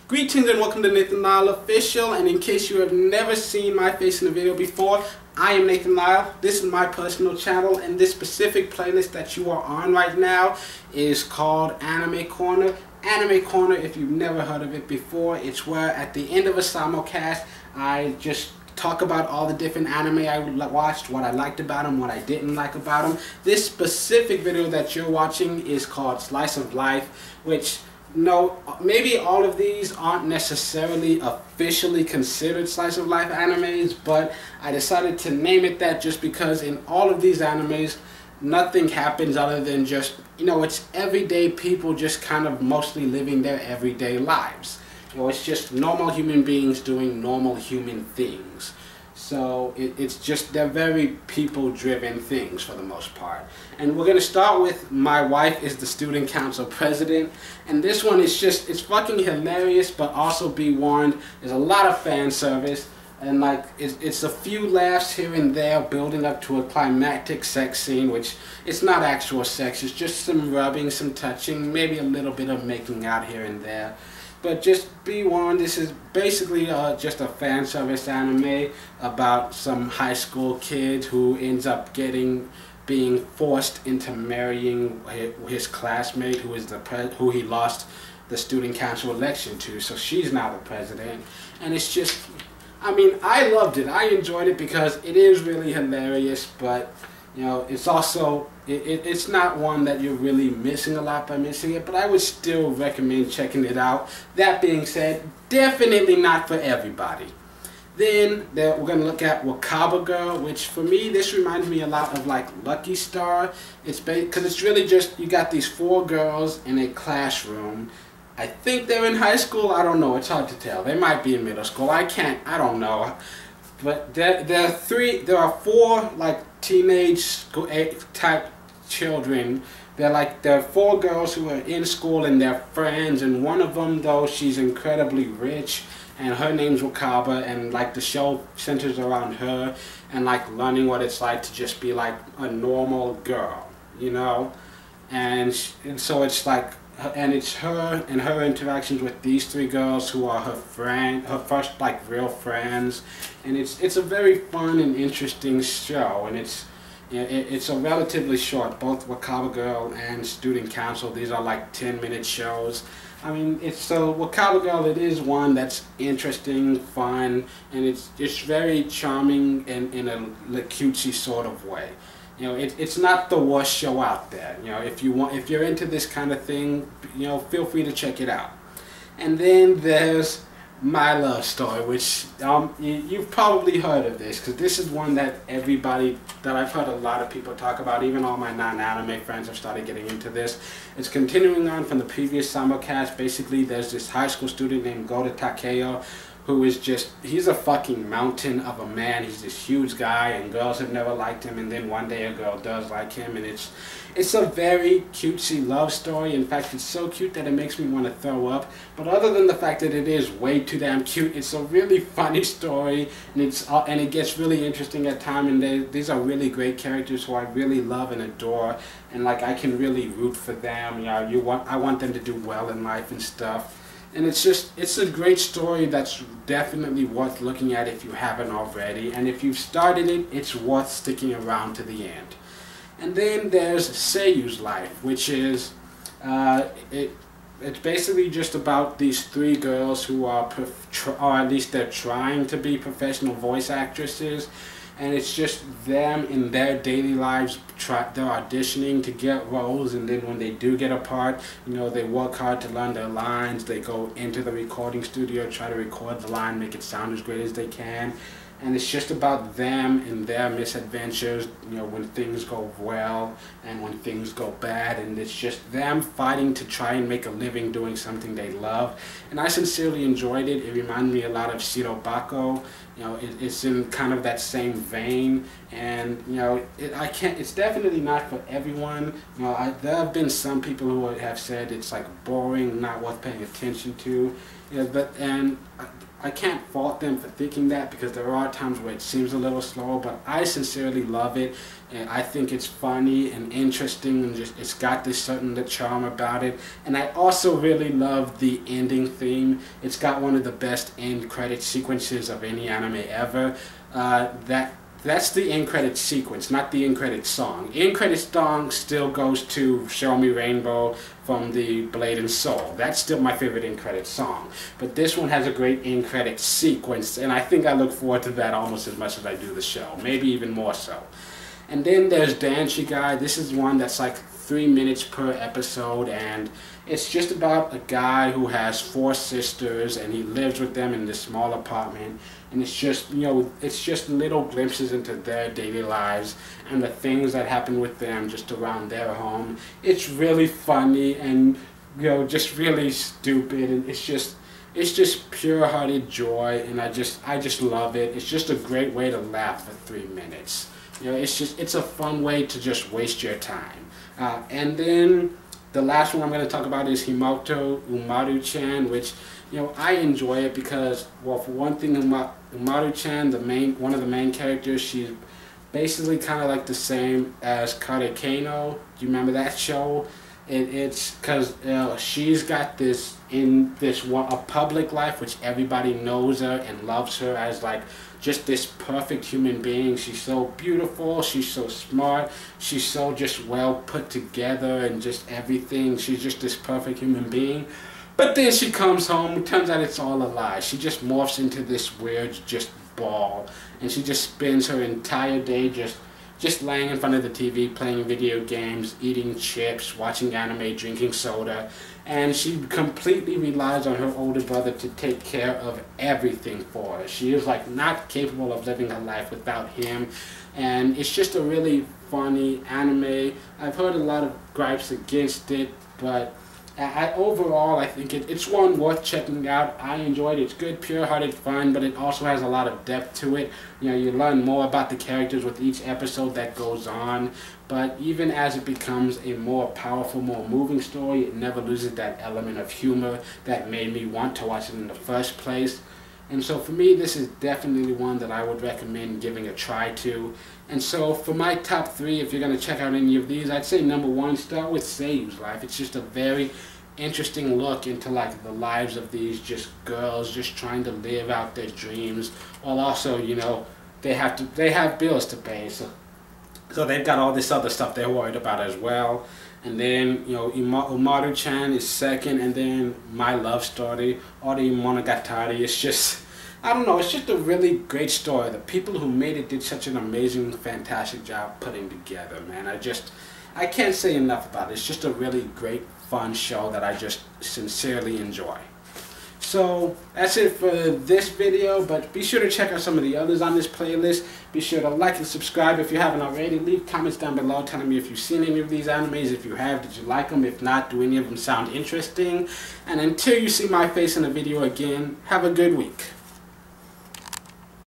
Greetings and welcome to Nathan Lyle Official, and in case you have never seen my face in a video before, I am Nathan Lyle. This is my personal channel, and this specific playlist that you are on right now is called Anime Corner. Anime Corner, if you've never heard of it before, it's where at the end of a simulcast, I just talk about all the different anime I watched, what I liked about them, what I didn't like about them. This specific video that you're watching is called Slice of Life, which maybe all of these aren't necessarily officially considered slice of life animes, but I decided to name it that just because in all of these animes nothing happens other than just, it's everyday people just kind of mostly living their everyday lives. It's just normal human beings doing normal human things. So they're very people-driven things for the most part. And we're going to start with My Wife is the Student Council President. And this one is it's fucking hilarious, but also be warned, there's a lot of fan service. And it's a few laughs here and there building up to a climactic sex scene, which it's not actual sex, it's just some rubbing, some touching, maybe a little bit of making out here and there. But just be warned, this is basically just a fan service anime about some high school kid who ends up being forced into marrying his classmate who he lost the student council election to. So she's now the president, and it's just, I loved it. I enjoyed it because it is really hilarious, but it's also, it's not one that you're really missing a lot by missing it, but I would still recommend checking it out. That being said, definitely not for everybody. Then we're going to look at Wakaba Girl, which for me, this reminds me a lot of Lucky Star. Because it's really just, you got these 4 girls in a classroom. I think they're in high school, I don't know, it's hard to tell. They might be in middle school, I don't know. But there are 4 teenage type children. There are 4 girls who are in school and they're friends, and one of them, though, she's incredibly rich, and her name's Wakaba, and the show centers around her and learning what it's like to just be a normal girl, and so it's and it's her and her interactions with these 3 girls who are her first real friends, and it's a very fun and interesting show, and it's a relatively short, both Wakaba Girl and Student Council. These are 10-minute shows. Wakaba Girl, it is one that's interesting, fun, and it's very charming in a cutesy sort of way. It's not the worst show out there. If you're into this kind of thing, feel free to check it out. And then there's My Love Story, which you've probably heard of this, because this is one that I've heard a lot of people talk about. Even all my non-anime friends have started getting into this. It's continuing on from the previous simulcast. Basically, there's this high school student named Goda Takeo, who is he's a fucking mountain of a man. He's this huge guy, and girls have never liked him, and then one day a girl does like him, and it's a very cutesy love story. In fact, it's so cute that it makes me want to throw up. But other than the fact that it is way too damn cute, it's a really funny story, and it gets really interesting at times, and these are really great characters who I really love and adore, and I can really root for them. I want them to do well in life and stuff. And it's a great story that's definitely worth looking at if you haven't already. And if you've started it, it's worth sticking around to the end. And then there's Seiyu's Life, which is, it's basically just about these 3 girls who or at least they're trying to be professional voice actresses. And it's just them in their daily lives, they're auditioning to get roles, and then when they do get a part, they work hard to learn their lines, they go into the recording studio, try to record the line, make it sound as great as they can. And it's just about them and their misadventures, when things go well and when things go bad, and it's just them fighting to try and make a living doing something they love. And I sincerely enjoyed it. It reminded me a lot of Shirobako. It's in kind of that same vein, And you know, it's definitely not for everyone. You know, there have been some people who have said it's like boring, not worth paying attention to. You know, I can't fault them for thinking that, because there are times where it seems a little slow, but I sincerely love it, and I think it's funny and interesting, and just it's got this certain charm about it. And I also really love the ending theme. It's got one of the best end credit sequences of any anime ever. That's the end credit sequence, not the end credit song. End credit song still goes to Show Me Rainbow from the Blade and Soul. That's still my favorite end credit song. But this one has a great end credit sequence, and I think I look forward to that almost as much as I do the show, maybe even more so. And then there's Danshi Guy. This is one that's like 3 minutes per episode, and it's just about a guy who has 4 sisters, and he lives with them in this small apartment. And it's just, you know, it's just little glimpses into their daily lives and the things that happen with them just around their home. It's really funny and, you know, just really stupid, and it's just pure-hearted joy, and I just love it. It's just a great way to laugh for 3 minutes. You know, it's a fun way to just waste your time. And then the last one I'm going to talk about is Himoto Umaru-chan, which, you know, I enjoy it because, well, for one thing, Umaru-chan, one of the main characters, she's basically kind of like the same as Karekeno. Do you remember that show? It's because she's got a public life, which everybody knows her and loves her as like just this perfect human being. She's so beautiful, she's so smart, she's so just well put together and just everything. She's just this perfect human being. But then she comes home, it turns out it's all a lie. She just morphs into this weird just ball, and she just spends her entire day just laying in front of the TV, playing video games, eating chips, watching anime, drinking soda, and she completely relies on her older brother to take care of everything for her. She is like not capable of living her life without him, and it's just a really funny anime. I've heard a lot of gripes against it, but overall, I think it's one worth checking out. I enjoyed it. It's good, pure-hearted fun, but it also has a lot of depth to it. You know, you learn more about the characters with each episode that goes on, but even as it becomes a more powerful, more moving story, it never loses that element of humor that made me want to watch it in the first place. And so for me, this is definitely one that I would recommend giving a try to. And so for my top 3, if you're going to check out any of these, I'd say number 1, start with Seiyu's life. It's just a very interesting look into like the lives of these just girls just trying to live out their dreams, while also, you know, they have bills to pay, so they've got all this other stuff they're worried about as well. And then, you know, Umaru-chan is second, and then my love story, Ori Monogatari. It's just, I don't know, it's just a really great story. The people who made it did such an amazing, fantastic job putting together, man. I can't say enough about it. It's just a really great, fun show that I just sincerely enjoy. So that's it for this video, but be sure to check out some of the others on this playlist. Be sure to like and subscribe if you haven't already. Leave comments down below telling me if you've seen any of these animes. If you have, did you like them? If not, do any of them sound interesting? And until you see my face in a video again, have a good week.